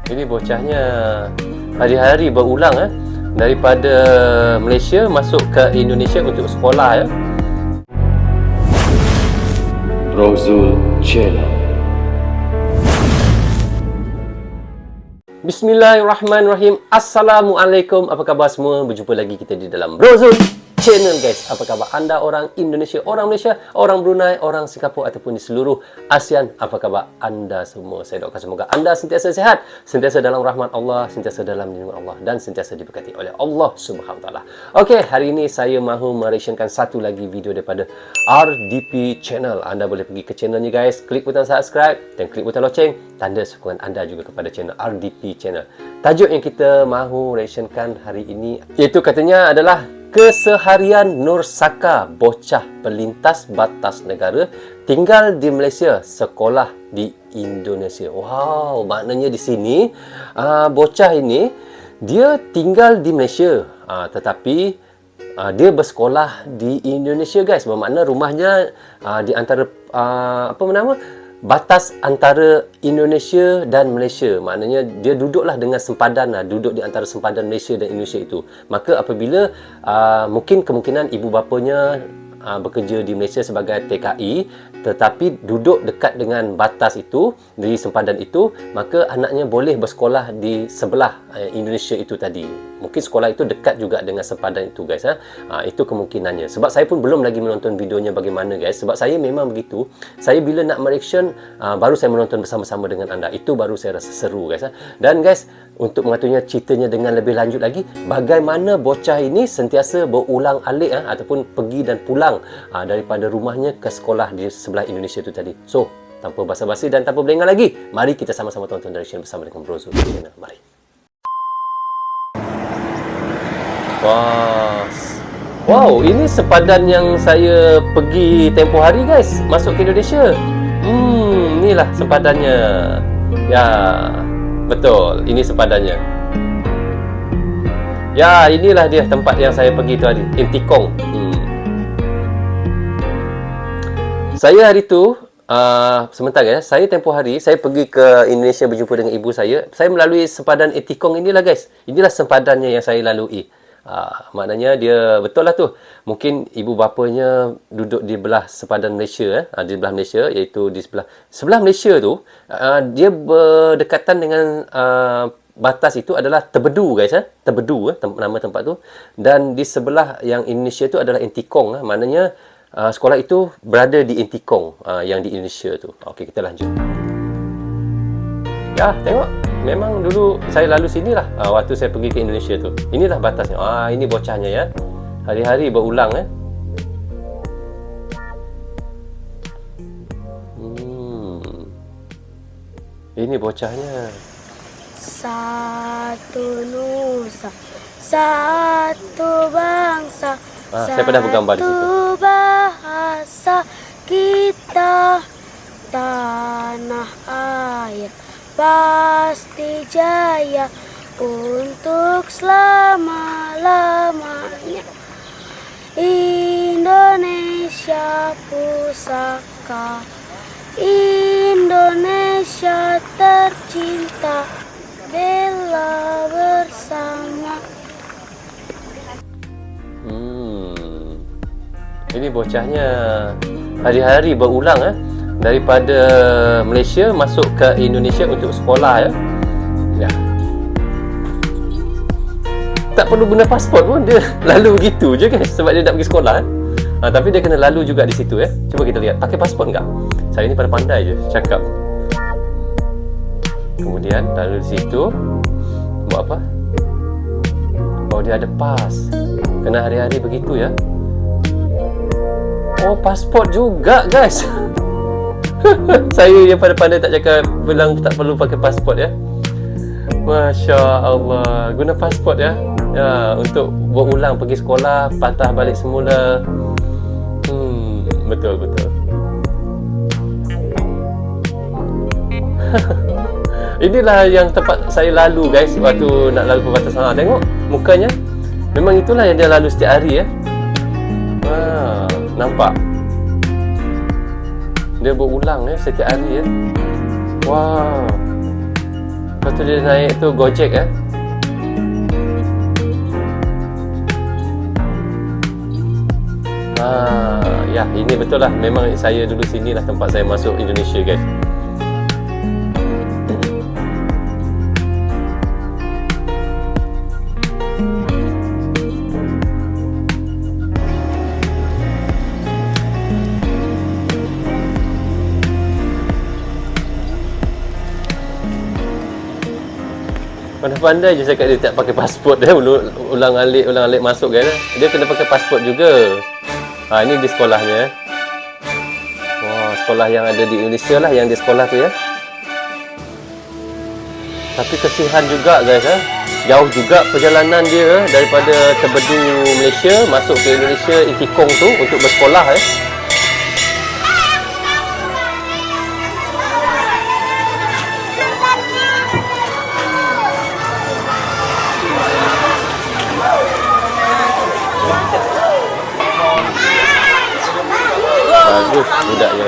Ini bocahnya hari-hari berulang daripada Malaysia masuk ke Indonesia untuk sekolah Brozul Channel. Bismillahirrahmanirrahim. Assalamualaikum. Apa khabar semua? Berjumpa lagi kita di dalam Brozul Channel, guys. Apa khabar anda, orang Indonesia, orang Malaysia, orang Brunei, orang Singapura ataupun di seluruh ASEAN? Apa khabar anda semua? Saya doakan semoga anda sentiasa sihat, sentiasa dalam rahmat Allah, sentiasa dalam lindungan Allah, dan sentiasa diberkati oleh Allah Subhanahu Wa Taala. Okey, hari ini saya mahu mereaksikan satu lagi video daripada RDP Channel. Anda boleh pergi ke channelnya, guys. Klik butang subscribe dan klik butang loceng, tanda sokongan anda juga kepada channel RDP Channel. Tajuk yang kita mahu reaksikan hari ini iaitu katanya adalah Keseharian Nur Saka, bocah pelintas batas negara, tinggal di Malaysia, sekolah di Indonesia. Wow, maknanya di sini bocah ini dia tinggal di Malaysia, tetapi dia bersekolah di Indonesia, guys. Bermakna rumahnya di antara batas antara Indonesia dan Malaysia. Maknanya dia duduklah dengan sempadan, duduk di antara sempadan Malaysia dan Indonesia itu. Maka apabila mungkin kemungkinan ibu bapanya bekerja di Malaysia sebagai TKI, tetapi duduk dekat dengan batas itu, di sempadan itu, maka anaknya boleh bersekolah di sebelah Indonesia itu tadi. Mungkin sekolah itu dekat juga dengan sempadan itu, guys. Itu kemungkinannya. Sebab saya pun belum lagi menonton videonya bagaimana, guys. Sebab saya memang begitu. Saya bila nak mereaction, baru saya menonton bersama-sama dengan anda. Itu baru saya rasa seru, guys. Dan guys, untuk mengetahui ceritanya dengan lebih lanjut lagi, bagaimana bocah ini sentiasa berulang alik ataupun pergi dan pulang daripada rumahnya ke sekolah di sebelah Indonesia itu tadi. So, tanpa basa-basi dan tanpa berlengah lagi, mari kita sama-sama tonton reaction bersama dengan Brozul Channel. Mari. Wow, ini sempadan yang saya pergi tempoh hari, guys, masuk ke Indonesia. Inilah sempadannya. Ya, betul, ini sempadannya. Ya, inilah dia tempat yang saya pergi tu hari, Intikong. Saya hari tu, sebentar ya, saya tempoh hari, saya pergi ke Indonesia berjumpa dengan ibu saya. Saya melalui sempadan Intikong inilah, guys. Inilah sempadannya yang saya lalui. Maknanya dia betul lah tu. Mungkin ibu bapanya duduk di belah sempadan Malaysia, di belah Malaysia, iaitu di sebelah Malaysia tu, dia berdekatan dengan batas itu adalah Tebedu, guys. Tebedu, nama tempat tu. Dan di sebelah yang Indonesia tu adalah Intikong. Maknanya sekolah itu berada di Intikong, yang di Indonesia tu. Okey, kita lanjut. Ya, tengok. Memang dulu saya lalu sinilah waktu saya pergi ke Indonesia tu. Inilah batasnya. Ini bocahnya ya. Hari-hari berulang Ini bocahnya. Satu nusa, satu bangsa, saya pernah bergambar di situ. satu bahasa kita, tanah air pasti jaya untuk selama-lamanya. Indonesia pusaka, Indonesia tercinta, bela bersama. Ini bocahnya hari-hari berulang daripada Malaysia masuk ke Indonesia untuk sekolah ya. Tak perlu guna pasport pun, dia lalu begitu je, guys, sebab dia nak pergi sekolah tapi dia kena lalu juga di situ Cuba kita lihat, pakai pasport enggak? Saya ni pandai je cakap. Kemudian lalu di situ buat apa? Oh, dia ada pas. Kena hari-hari begitu ya. Oh, pasport juga, guys. Saya yang pandai-pandai tak cakap, bilang tak perlu pakai pasport ya. Masya Allah, guna pasport ya. Ya, untuk berulang pergi sekolah, patah balik semula. Betul. Inilah yang tempat saya lalu, guys, waktu nak lalu perbatasan. Tengok mukanya. Memang itulah yang dia lalu setiap hari nampak. Dia berulang setiap hari Wah. Lepas tu dia naik tu Gojek ya. Ya, ini betul lah. Memang saya dulu sini lah tempat saya masuk Indonesia, guys. Pandai-pandai je cakap dia tak pakai pasport dia, ulang-alik masuk kan. Dia kena pakai pasport juga. Ini di sekolahnya. Wah, sekolah yang ada di Indonesia lah yang di sekolah tu ya. Tapi kesihan juga guys ya. Jauh juga perjalanan dia daripada Tebedu Malaysia masuk ke Indonesia Intikong tu untuk bersekolah ya. Bagus budaknya.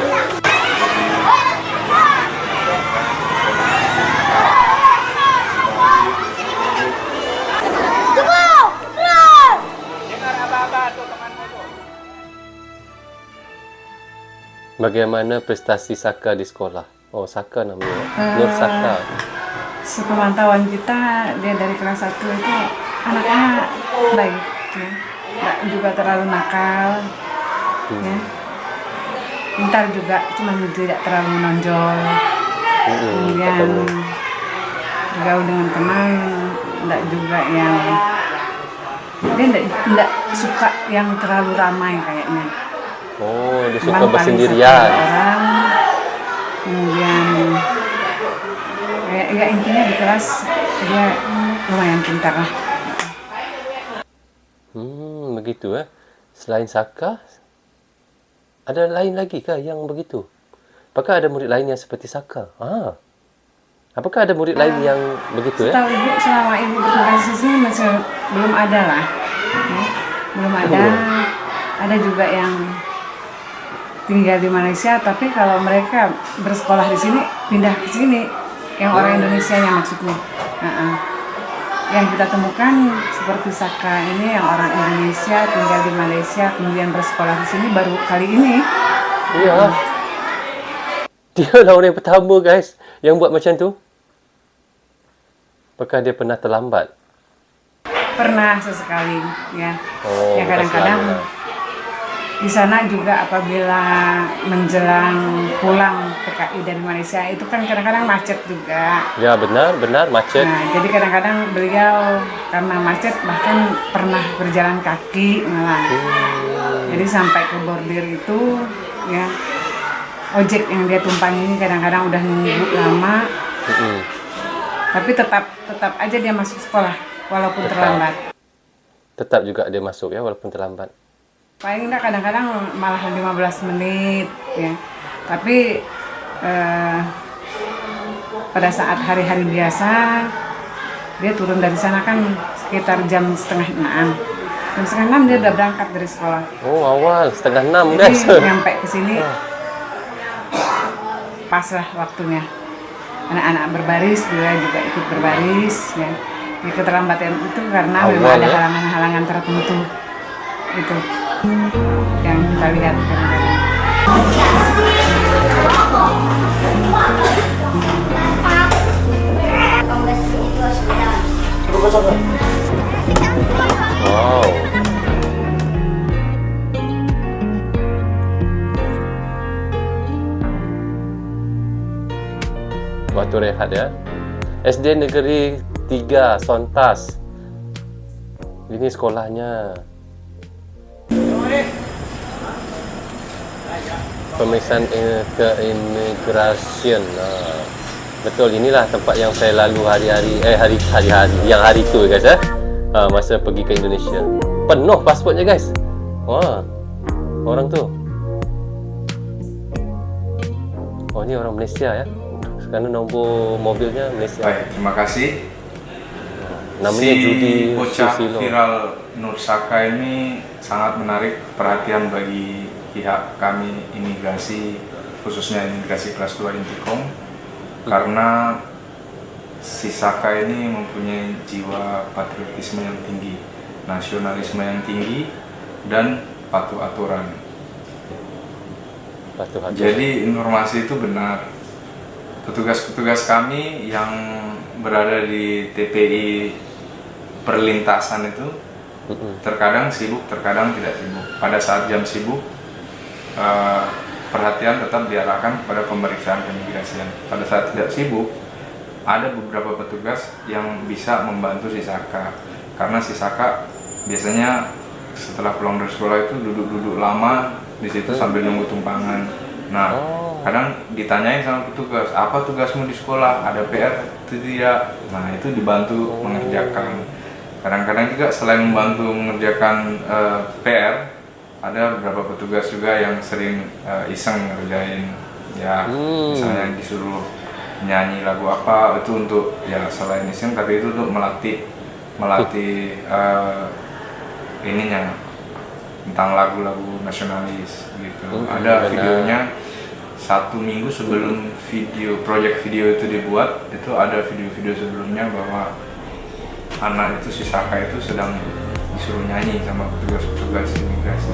Bagaimana prestasi Saka di sekolah? Oh, Saka namanya. Nur Saka. Sepemantauan kita, dia dari kelas 1 itu anaknya baik ya. Nggak juga terlalu nakal ya. Pintar juga, cuma tidak terlalu menonjol. Kemudian bergaul dengan teman, enggak juga yang dia enggak suka yang terlalu ramai kayaknya. Oh, dia suka Memang bersendirian. Orang, kemudian ya intinya di kelas dia lumayan pintar lah. Begitu ya. Selain Saka, ada lain lagi kah yang begitu? Apakah ada murid lain yang seperti Saka? Apakah ada murid lain yang begitu ya? Setahu ibu selama ibu bertugas di sini masih belum ada lah. Ya, belum ada. Ada juga yang tinggal di Malaysia, tapi kalau mereka bersekolah di sini pindah ke sini, yang orang Indonesia nya maksudnya. Yang kita temukan seperti Saka ini yang orang Indonesia tinggal di Malaysia kemudian bersekolah di sini baru kali ini. Iya. Dia lah orang yang pertama guys yang buat macam tu. Apakah dia pernah terlambat? Pernah sesekali ya. Oh, ya kadang-kadang di sana juga apabila menjelang pulang PKI dari Malaysia itu kan kadang-kadang macet juga. Ya benar macet. Nah, jadi kadang-kadang beliau karena macet bahkan pernah berjalan kaki malah. Jadi sampai ke bordir itu ya ojek yang dia tumpangi ini kadang-kadang udah nunggu lama. Tapi tetap aja dia masuk sekolah walaupun terlambat. Tetap juga dia masuk ya walaupun terlambat. Paling enggak kadang-kadang malah 15 menit ya. Tapi pada saat hari-hari biasa dia turun dari sana kan sekitar jam 5:30. Jam 5:30 dia udah berangkat dari sekolah. Oh, awal 5:30 Jadi guys. nyampe ke sini pas lah waktunya. Anak-anak berbaris, dia juga ikut berbaris ya. Ya, keterlambatan itu karena Awal, memang ada ya? halangan-halangan tertentu. Itu yang kita lihat kadang-kadang. Wow. Waktu rehat ya. SD Negeri 3 Sontas. Ini sekolahnya. Pemeriksaan keimigrasian. Betul, inilah tempat yang saya lalu hari-hari hari itu guys ya. Masa pergi ke Indonesia. Penuh pasportnya guys. Wah. Orang tu. Oh, ini orang Malaysia ya. Sekarang nombor mobilnya Malaysia. Baik, terima kasih. Namanya Judi bocah Susilo. viral Nur Saka ini sangat menarik perhatian bagi pihak kami imigrasi, khususnya imigrasi kelas 2 Intikong, karena si Saka ini mempunyai jiwa patriotisme yang tinggi, nasionalisme yang tinggi, dan patuh aturan. Jadi informasi itu benar. Petugas-petugas kami yang berada di TPI perlintasan itu terkadang sibuk, terkadang tidak sibuk. Pada saat jam sibuk, perhatian tetap diarahkan kepada pemeriksaan keimigrasian. Pada saat tidak sibuk, ada beberapa petugas yang bisa membantu si Saka. Karena si Saka biasanya setelah pulang dari sekolah itu duduk-duduk lama di situ sambil nunggu tumpangan. Nah, kadang ditanyain sama petugas, apa tugasmu di sekolah? Ada PR itu tidak? Nah, itu dibantu mengerjakan. Kadang-kadang juga selain membantu mengerjakan PR, ada beberapa petugas juga yang sering iseng ngerjain, ya misalnya disuruh nyanyi lagu apa, itu untuk ya selain iseng, tapi itu untuk melatih ininya tentang lagu-lagu nasionalis gitu. Ada videonya 1 minggu sebelum project video itu dibuat, itu ada video-video sebelumnya bahwa anak itu si Saka itu sedang disuruh nyanyi sama petugas imigrasi.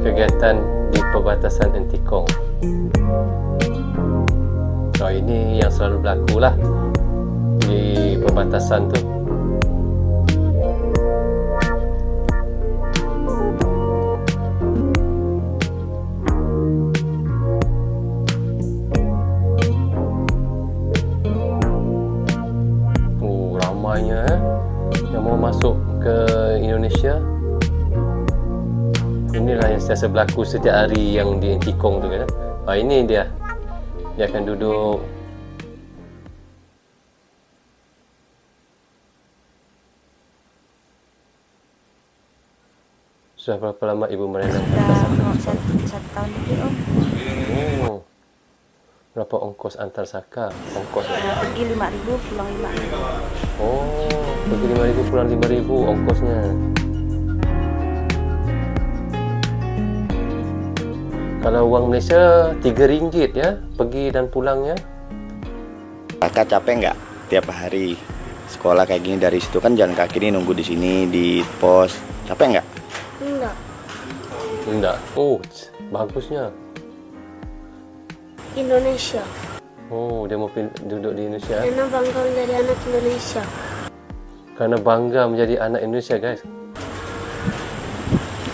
Kegiatan di perbatasan Entikong. Oh, ini yang selalu berlaku lah di perbatasan tu. Ramainya yang mau masuk ke Indonesia. Inilah yang sentiasa berlaku setiap hari yang di Entikong tu kan. Ini dia. Dia akan duduk sudah berapa lama ibu merenang? Satu tahun lebih om. Oh. Berapa ongkos antar Saka? Ongkos Pergi 5.000, pulang 5.000. oh, pergi 5.000 pulang 5.000 ongkosnya. Kalau uang Malaysia RM3 ya, pergi dan pulangnya. Kakak capek nggak tiap hari sekolah kayak gini, dari situ kan jalan kaki nih, nunggu di sini di pos, capek nggak? Enggak. Enggak. Oh, bagusnya. Indonesia. Oh, dia mau duduk di Indonesia. Karena bangga menjadi anak Indonesia. Karena bangga menjadi anak Indonesia, guys.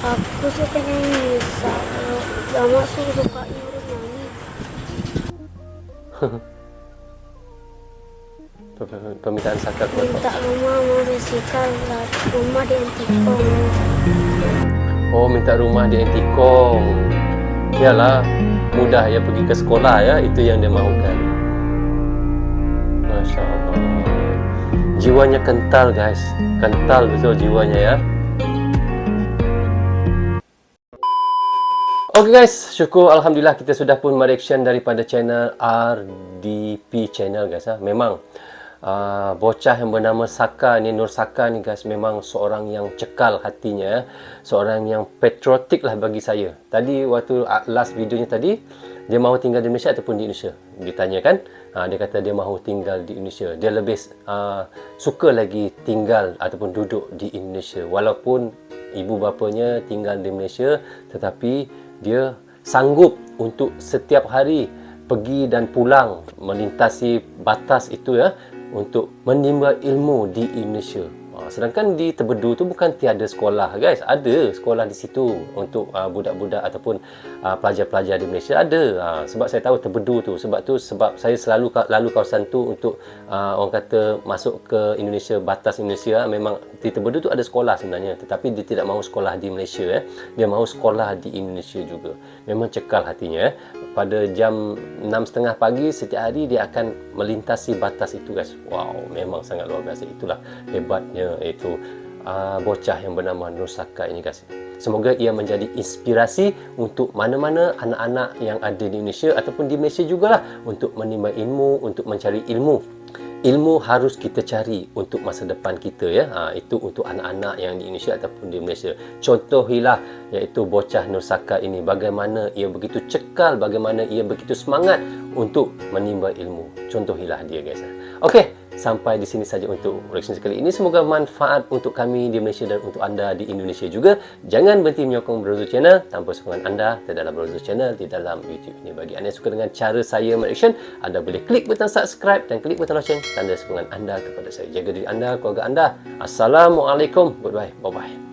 Aku suka nyanyi. Lama suka nyuruh nyanyi. Permintaan Saka berapa? Minta rumah mau bersihkan rumah di Entikong. Oh, minta rumah di Entikong. Yalah, mudah ya pergi ke sekolah ya, itu yang dia mahukan. Masya Allah. Jiwanya kental, guys. Kental betul jiwanya ya. Oke guys, syukur alhamdulillah kita sudah pun mereaction daripada channel RDP channel guys. Memang bocah yang bernama Saka ni, Nur Saka ni guys, memang seorang yang cekal hatinya, seorang yang patriotik lah bagi saya. Tadi waktu last videonya tadi, dia mahu tinggal di Malaysia ataupun di Indonesia? Ditanyakan, dia kata dia mahu tinggal di Indonesia. Dia lebih suka lagi tinggal ataupun duduk di Indonesia. Walaupun ibu bapanya tinggal di Malaysia, tetapi dia sanggup untuk setiap hari pergi dan pulang melintasi batas itu ya, untuk menimba ilmu di Indonesia. Sedangkan di Tebedu tu bukan tiada sekolah guys, ada sekolah di situ untuk budak-budak ataupun pelajar-pelajar di Malaysia ada. Sebab saya tahu Tebedu tu, sebab saya selalu lalu kawasan tu untuk orang kata masuk ke Indonesia, batas Indonesia. Memang di Tebedu tu ada sekolah sebenarnya, tetapi dia tidak mahu sekolah di Malaysia dia mahu sekolah di Indonesia juga. Memang cekal hatinya pada jam 6.30 pagi setiap hari dia akan melintasi batas itu guys. Wow, memang sangat luar biasa. Itulah hebatnya itu bocah yang bernama Nur Saka ini guys. Semoga ia menjadi inspirasi untuk mana-mana anak-anak yang ada di Indonesia ataupun di Malaysia jugalah, untuk menimba ilmu, untuk mencari ilmu ilmu harus kita cari untuk masa depan kita ya. Itu untuk anak-anak yang di Indonesia ataupun di Malaysia. Contohilah iaitu bocah Nur Saka ini, bagaimana ia begitu cekal, bagaimana ia begitu semangat untuk menimba ilmu. Contohilah dia guys. Okey, sampai di sini saja untuk reaction kali ini. Semoga manfaat untuk kami di Malaysia dan untuk anda di Indonesia juga. Jangan berhenti menyokong Bro Zul Channel tanpa sokongan anda di dalam Bro Zul Channel di dalam YouTube ini. Bagi anda yang suka dengan cara saya mereaction, anda boleh klik butang subscribe dan klik butang lonceng, tanda sokongan anda kepada saya. Jaga diri anda, keluarga anda. Assalamualaikum. Goodbye. Bye-bye.